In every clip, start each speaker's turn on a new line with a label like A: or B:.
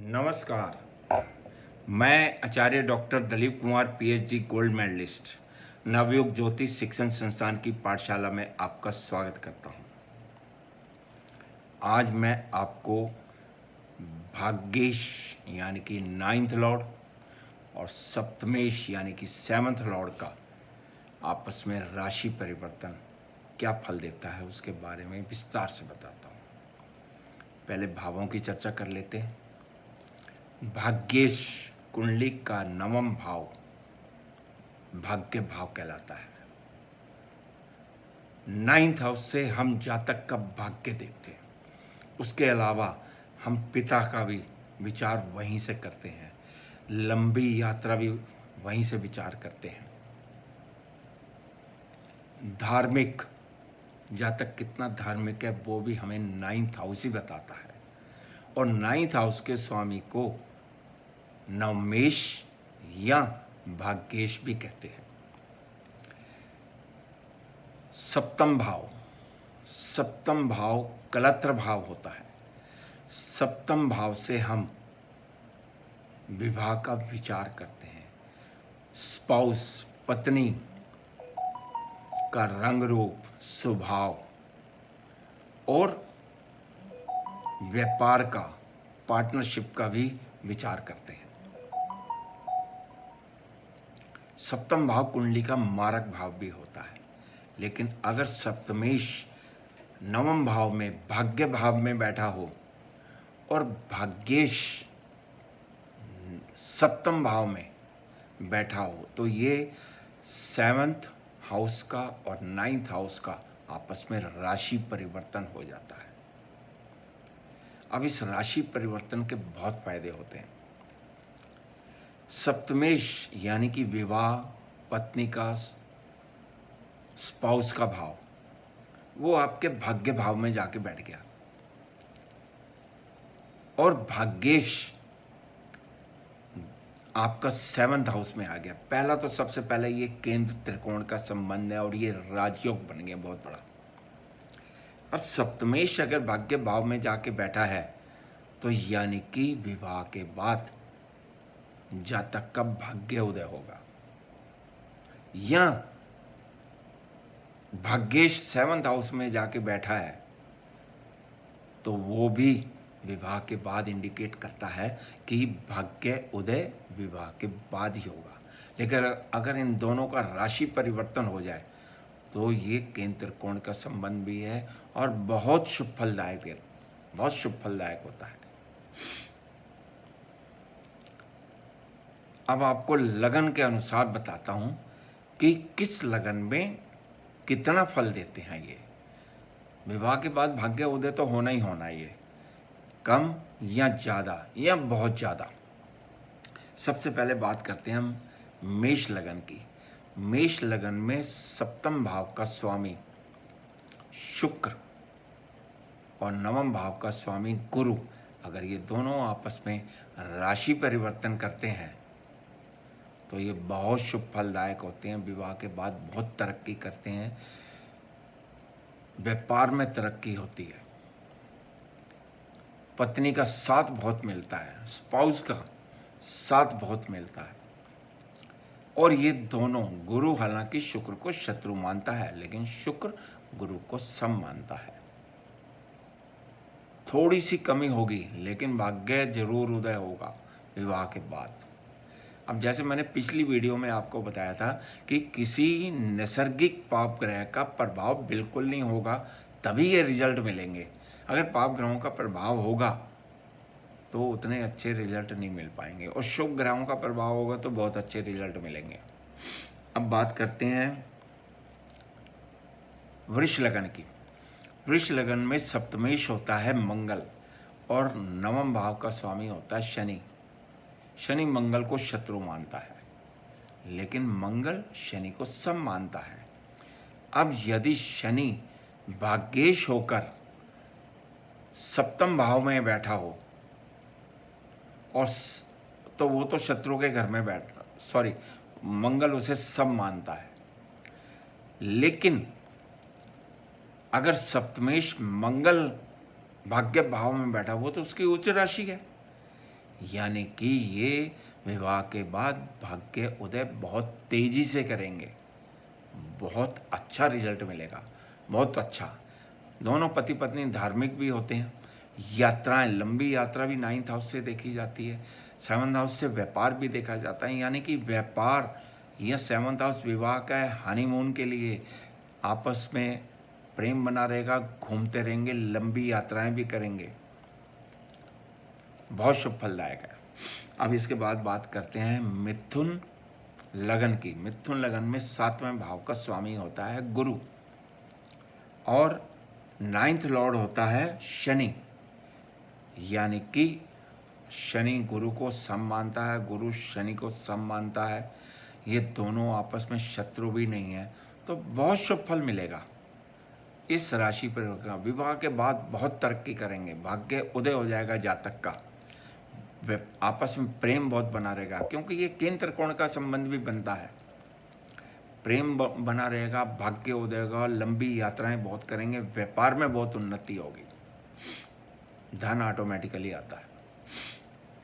A: नमस्कार। मैं आचार्य doctor Dalip Kumar PhD gold medallist Navyug Jyotish Shikshan संस्थान की पाठशाला में आपका स्वागत करता हूं। आज मैं आपको भाग्येश यानी कि नाइन्थ लॉर्ड और सप्तमेश यानी कि सेवन्थ लॉर्ड का आपस में राशि परिवर्तन क्या फल देता है उसके बारे में विस्तार से बताता हूं। पहले भावों की चर्चा कर लेते हैं। भाग्येश कुंडली का नवम भाव भाग्य भाव कहलाता है। नाइन्थ हाउस से हम जातक का भाग्य देखते हैं। उसके अलावा हम पिता का भी विचार वहीं से करते हैं, लंबी यात्रा भी वहीं से विचार करते हैं। धार्मिक जातक कितना धार्मिक है वो भी हमें नाइन्थ हाउस ही बताता है। और नाइन्थ हाउस के स्वामी को नवमेश या भाग्येश भी कहते हैं। सप्तम भाव कलत्र भाव होता है। सप्तम भाव से हम विवाह का विचार करते हैं। स्पाउस पत्नी का रंग रूप, स्वभाव और व्यापार का, पार्टनरशिप का भी विचार करते हैं। सप्तम भाव कुंडली का मारक भाव भी होता है, लेकिन अगर सप्तमेश नवम भाव में भाग्य भाव में बैठा हो और भाग्येश सप्तम भाव में बैठा हो तो ये सेवन्थ हाउस का और नाइन्थ हाउस का आपस में राशि परिवर्तन हो जाता है। अब इस राशि परिवर्तन के बहुत फायदे होते हैं। सप्तमेश यानी कि विवाह, पत्नी का, स्पाउस का भाव, वो आपके भाग्य भाव में जाके बैठ गया। और भाग्येश आपका सेवन्थ हाउस में आ गया। पहला तो सबसे पहले ये केंद्र त्रिकोण का संबंध है और ये राजयोग बन गया बहुत बड़ा। अब सप्तमेश अगर भाग्य भाव में जाके बैठा है तो यानी कि विवाह के बाद जातक का भाग्य उदय होगा। या भाग्येश सेवन्थ हाउस में जाके बैठा है तो वो भी विवाह के बाद इंडिकेट करता है कि भाग्य उदय विवाह के बाद ही होगा। लेकिन अगर इन दोनों का राशि परिवर्तन हो जाए तो ये केंद्र कोण का संबंध भी है और बहुत शुभ फलदायक होता है। अब आपको लगन के अनुसार बताता हूं कि किस लगन में कितना फल देते हैं ये। विवाह के बाद भाग्य उदय तो होना ही होना, ये कम या ज़्यादा या बहुत ज़्यादा। सबसे पहले बात करते हैं हम मेष लगन की। मेष लगन में सप्तम भाव का स्वामी शुक्र और नवम भाव का स्वामी गुरु, अगर ये दोनों आपस में राशि परिवर्तन करते हैं तो ये बहुत शुभ फलदायक होते हैं। विवाह के बाद बहुत तरक्की करते हैं, व्यापार में तरक्की होती है, पत्नी का साथ बहुत मिलता है, स्पाउस का साथ बहुत मिलता है। और ये दोनों, गुरु हालांकि शुक्र को शत्रु मानता है लेकिन शुक्र गुरु को सम मानता है। थोड़ी सी कमी होगी लेकिन भाग्य जरूर उदय होगा विवाह के बाद। अब जैसे मैंने पिछली वीडियो में आपको बताया था कि किसी नैसर्गिक पाप ग्रह का प्रभाव बिल्कुल नहीं होगा तभी ये रिजल्ट मिलेंगे। अगर पाप ग्रहों का प्रभाव होगा तो उतने अच्छे रिजल्ट नहीं मिल पाएंगे, और शुभ ग्रहों का प्रभाव होगा तो बहुत अच्छे रिजल्ट मिलेंगे। अब बात करते हैं वृष लगन की। वृष लगन में सप्तमेश होता है मंगल और नवम भाव का स्वामी होता है शनि। शनि मंगल को शत्रु मानता है लेकिन मंगल शनि को सम मानता है। अब यदि शनि भाग्येश होकर सप्तम भाव में बैठा हो और तो वो तो शत्रु के घर में मंगल उसे सम मानता है। लेकिन अगर सप्तमेश मंगल भाग्य भाव में बैठा हो तो उसकी उच्च राशि है। यानी कि ये विवाह के बाद भाग्य उदय बहुत तेजी से करेंगे, बहुत अच्छा रिजल्ट मिलेगा, बहुत अच्छा। दोनों पति पत्नी धार्मिक भी होते हैं। यात्राएं, लंबी यात्रा भी 9th हाउस से देखी जाती है। 7th हाउस से व्यापार भी देखा जाता है, यानी कि व्यापार यह 7th हाउस विवाह का है, हनीमून के लिए आपस में प्रेम बना रहेगा, घूमते रहेंगे, लंबी यात्राएं भी करेंगे, बहुत शुभ फलदायक है। अब इसके बाद बात करते हैं मिथुन लगन की। मिथुन लगन में 7वें भाव का स्वामी होता है गुरु और 9th लॉर्ड होता है शनि, यानी कि शनि गुरु को सम मानता है, गुरु शनि को सम मानता है। ये दोनों आपस में शत्रु भी नहीं है, तो बहुत शुभ फल मिलेगा। इस राशि पर विवाह के बाद बहुत तरक्की करेंगे, भाग्य उदय हो जाएगा जातक का, आपस में प्रेम बहुत बना रहेगा, क्योंकि ये केंद्र त्रिकोण का संबंध भी बनता है। प्रेम बना रहेगा, भाग्य उदय होगा, लंबी यात्राएं बहुत करेंगे, व्यापार में बहुत उन्नति होगी, धन ऑटोमेटिकली आता है।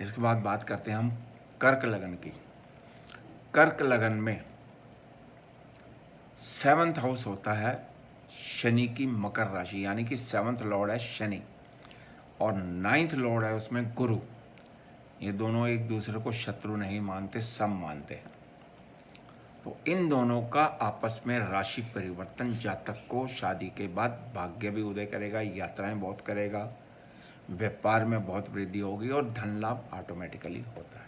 A: इसके बाद बात करते हैं हम कर्क लगन की। कर्क लगन में 7th हाउस होता है शनि की मकर राशि, यानी कि 7th लॉर्ड है शनि और 9th लॉर्ड है उसमें गुरु। ये दोनों एक दूसरे को शत्रु नहीं मानते, सम मानते हैं। तो इन दोनों का आपस में राशि परिवर्तन जातक को शादी के बाद भाग्य भी उदय करेगा, यात्राएं बहुत करेगा, व्यापार में बहुत वृद्धि होगी और धन लाभ ऑटोमेटिकली होता है।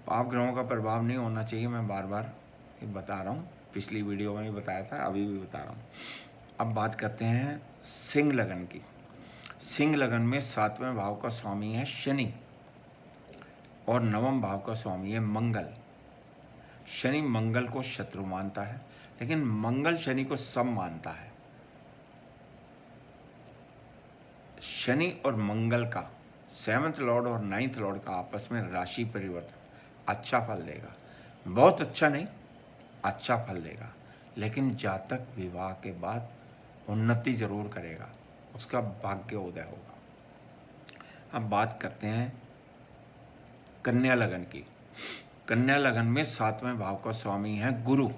A: पाप ग्रहों का प्रभाव नहीं होना चाहिए, मैं बार बार ये बता रहा हूँ, पिछली वीडियो में भी बताया था, अभी भी बता रहा हूँ। अब बात करते हैं सिंह लगन की। सिंह लगन में 7वें भाव का स्वामी है शनि और 9वें भाव का स्वामी है मंगल। शनि मंगल को शत्रु मानता है, लेकिन मंगल शनि को सम मानता है। शनि और मंगल का 7th लॉर्ड और 9th लॉर्ड का आपस में राशि परिवर्तन अच्छा फल देगा, बहुत अच्छा नहीं, अच्छा फल देगा, लेकिन जातक विवाह के बाद उन्नति जरूर करेगा, उसका भाग्य उदय होगा। अब बात करते हैं कन्या लगन की। कन्या लगन में 7वें भाव का स्वामी है गुरु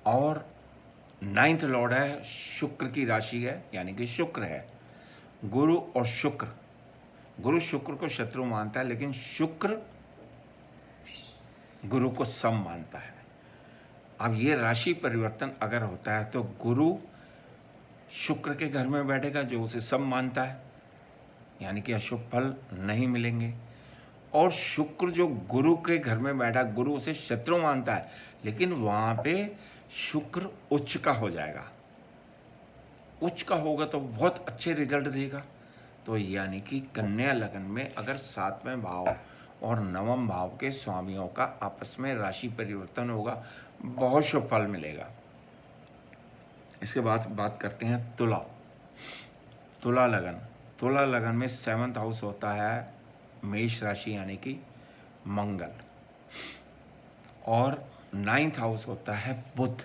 A: और 9th लॉर्ड है शुक्र की राशि है, यानी कि शुक्र है। गुरु और शुक्र, गुरु शुक्र को शत्रु मानता है, लेकिन शुक्र गुरु को सम मानता है। अब ये राशि परिवर्तन अगर होता है तो गुरु शुक्र के घर में बैठेगा जो उसे सम मानता है, यानी कि अशुभ फल नहीं मिलेंगे। और शुक्र जो गुरु के घर में बैठा, गुरु उसे शत्रु मानता है, लेकिन वहाँ पे शुक्र उच्च का हो जाएगा। उच्च का होगा तो बहुत अच्छे रिजल्ट देगा। तो यानी कि कन्या लगन में अगर 7वें भाव और 9वें भाव के स्वामियों का आपस में राशि परिवर्तन होगा, बहुत शुभ फल मिलेगा। इसके बाद बात करते हैं तुला। तुला लगन, तुला लगन में 7th हाउस होता है मेष राशि, यानी कि मंगल, और 9th हाउस होता है बुध।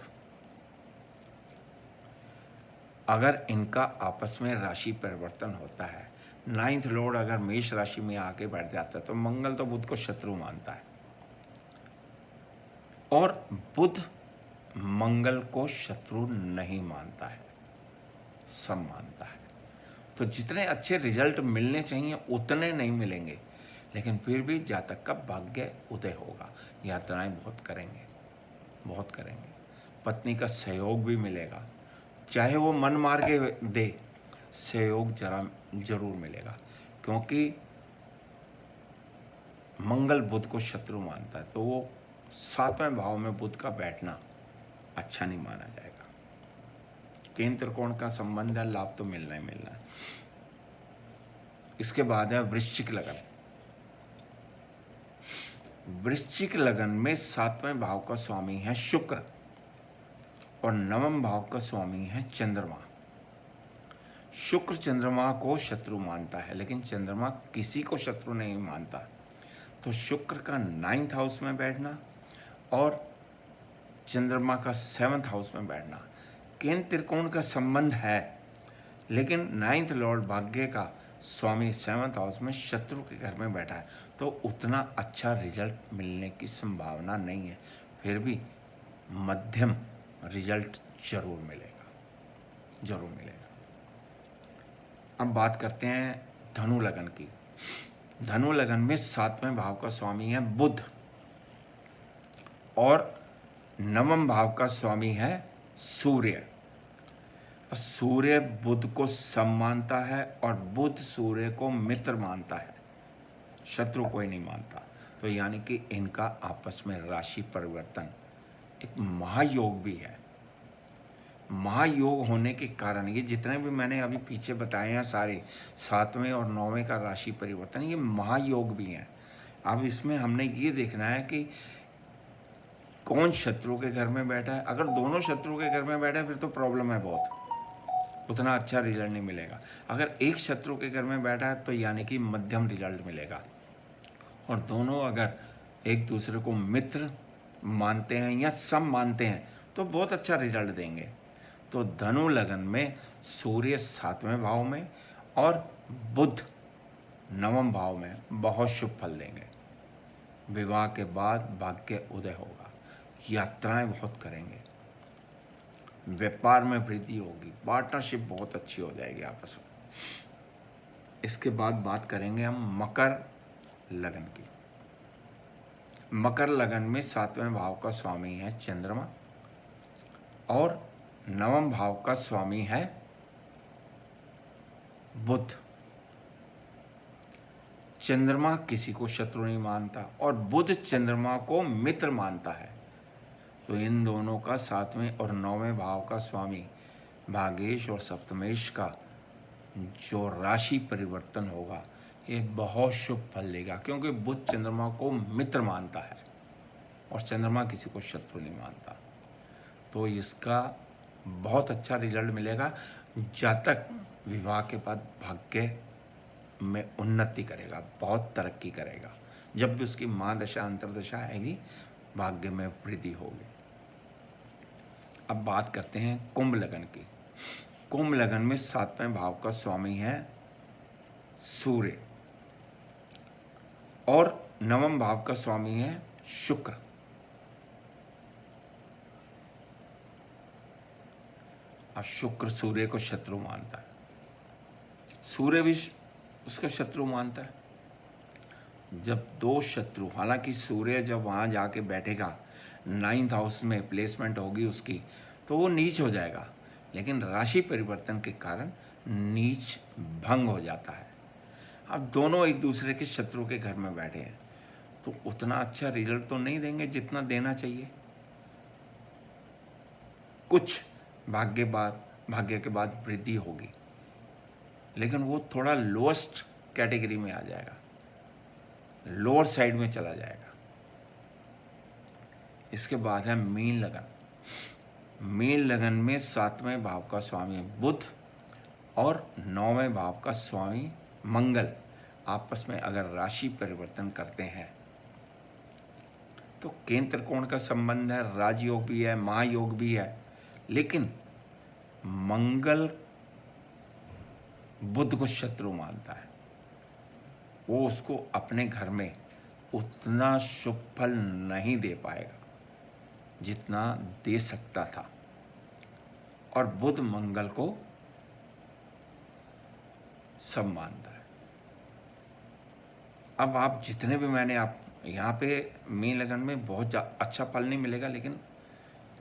A: अगर इनका आपस में राशि परिवर्तन होता है, 9th लॉर्ड अगर मेष राशि में आके बैठ जाता है तो मंगल तो बुध को शत्रु मानता है और बुध मंगल को शत्रु नहीं मानता है, सम मानता है। तो जितने अच्छे रिजल्ट मिलने चाहिए उतने नहीं मिलेंगे, लेकिन फिर भी जातक का भाग्य उदय होगा, यात्राएं बहुत करेंगे, बहुत करेंगे, पत्नी का सहयोग भी मिलेगा, चाहे वो मन मार के दे, सहयोग जरूर मिलेगा, क्योंकि मंगल बुध को शत्रु मानता है, तो वो 7वें भाव में बुध का बैठना अच्छा नहीं माना जाएगा। केंद्र त्रिकोण का संबंध है, लाभ तो मिलना ही मिलना है। इसके बाद है वृश्चिक लगन। वृश्चिक लगन में 7वें भाव का स्वामी है शुक्र और 9वें भाव का स्वामी है चंद्रमा। शुक्र चंद्रमा को शत्रु मानता है, लेकिन चंद्रमा किसी को शत्रु नहीं मानता। तो शुक्र का 9th हाउस में बैठना और चंद्रमा का 7th हाउस में बैठना, केंद्र त्रिकोण का संबंध है, लेकिन नाइन्थ लॉर्ड भाग्य का स्वामी 7th हाउस में शत्रु के घर में बैठा है, तो उतना अच्छा रिजल्ट मिलने की संभावना नहीं है। फिर भी मध्यम रिजल्ट जरूर मिलेगा, जरूर मिलेगा। अब बात करते हैं धनु लगन की। धनु लगन में 7वें भाव का स्वामी है बुध और 9वें भाव का स्वामी है सूर्य। सूर्य बुध को सम मानता है और बुध सूर्य को मित्र मानता है, शत्रु कोई नहीं मानता। तो यानी कि इनका आपस में राशि परिवर्तन एक महायोग भी है। महायोग होने के कारण ये जितने भी मैंने अभी पीछे बताए हैं सारे 7वें और 9वें का राशि परिवर्तन, ये महायोग भी हैं। अब इसमें हमने ये देखना है कि कौन शत्रु के घर में बैठा है। अगर दोनों शत्रु के घर में बैठा है फिर तो प्रॉब्लम है बहुत, उतना अच्छा रिजल्ट नहीं मिलेगा। अगर एक शत्रु के घर में बैठा है तो यानी कि मध्यम रिजल्ट मिलेगा। और दोनों अगर एक दूसरे को मित्र मानते हैं या सम मानते हैं तो बहुत अच्छा रिजल्ट देंगे। तो धनु लगन में सूर्य 7वें भाव में और बुध 9वें भाव में बहुत शुभ फल देंगे। विवाह के बाद भाग्य उदय होगा, यात्राएं बहुत करेंगे, व्यापार में वृद्धि होगी, पार्टनरशिप बहुत अच्छी हो जाएगी आपस में। इसके बाद बात करेंगे हम मकर लगन की। मकर लगन में 7वें भाव का स्वामी है चंद्रमा और 9वें भाव का स्वामी है बुध। चंद्रमा किसी को शत्रु नहीं मानता और बुध चंद्रमा को मित्र मानता है। तो इन दोनों का 7वें और 9वें भाव का स्वामी भागेश और सप्तमेश का जो राशि परिवर्तन होगा ये बहुत शुभ फल देगा, क्योंकि बुध चंद्रमा को मित्र मानता है और चंद्रमा किसी को शत्रु नहीं मानता। तो इसका बहुत अच्छा रिजल्ट मिलेगा। जातक विवाह के बाद भाग्य में उन्नति करेगा, बहुत तरक्की करेगा। जब भी उसकी महादशा अंतर्दशा आएगी भाग्य में वृद्धि होगी। अब बात करते हैं कुंभ लगन की। कुंभ लगन में 7वें भाव का स्वामी है सूर्य और 9वें भाव का स्वामी है शुक्र। अब शुक्र सूर्य को शत्रु मानता है, सूर्य भी उसका शत्रु मानता है। जब दो शत्रु, हालांकि सूर्य जब वहाँ जाके बैठेगा 9th हाउस में प्लेसमेंट होगी उसकी, तो वो नीच हो जाएगा, लेकिन राशि परिवर्तन के कारण नीच भंग हो जाता है। अब दोनों एक दूसरे के शत्रु के घर में बैठे हैं तो उतना अच्छा रिजल्ट तो नहीं देंगे जितना देना चाहिए। कुछ भाग्य के बाद वृद्धि होगी, लेकिन वो थोड़ा लोएस्ट कैटेगरी में आ जाएगा, लोअर साइड में चला जाएगा। इसके बाद है मीन लगन। मीन लगन में 7वें भाव का स्वामी बुध और 9वें भाव का स्वामी मंगल आपस में अगर राशि परिवर्तन करते हैं तो केंद्र कोण का संबंध है, राजयोग भी है, महायोग भी है। लेकिन मंगल बुध को शत्रु मानता है, वो उसको अपने घर में उतना शुभ फल नहीं दे पाएगा जितना दे सकता था, और बुध मंगल को सब मानता है। अब आप जितने भी मैंने आप यहाँ पे मीन लगन में बहुत अच्छा फल नहीं मिलेगा, लेकिन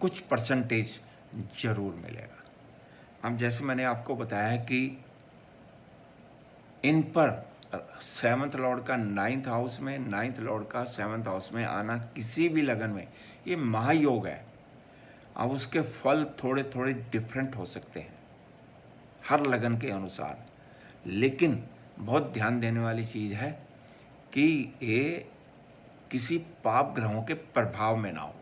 A: कुछ परसेंटेज जरूर मिलेगा। अब जैसे मैंने आपको बताया कि इन पर 7th लॉर्ड का 9th हाउस में, 9th लॉर्ड का 7th हाउस में आना किसी भी लगन में ये महायोग है। अब उसके फल थोड़े थोड़े डिफरेंट हो सकते हैं हर लगन के अनुसार, लेकिन बहुत ध्यान देने वाली चीज़ है कि ये किसी पाप ग्रहों के प्रभाव में ना हो।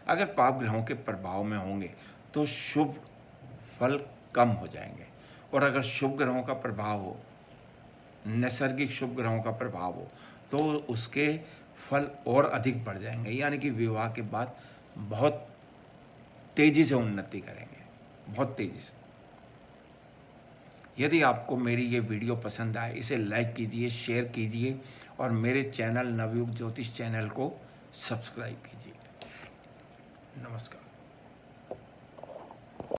A: अगर पाप ग्रहों के प्रभाव में होंगे तो शुभ फल कम हो जाएंगे, और अगर शुभ ग्रहों का प्रभाव हो, नैसर्गिक शुभ ग्रहों का प्रभाव हो, तो उसके फल और अधिक बढ़ जाएंगे। यानी कि विवाह के बाद बहुत तेज़ी से उन्नति करेंगे, बहुत तेज़ी से। यदि आपको मेरी ये वीडियो पसंद आए इसे लाइक कीजिए, शेयर कीजिए और मेरे चैनल नवयुग ज्योतिष चैनल को सब्सक्राइब कीजिए। नमस्कार।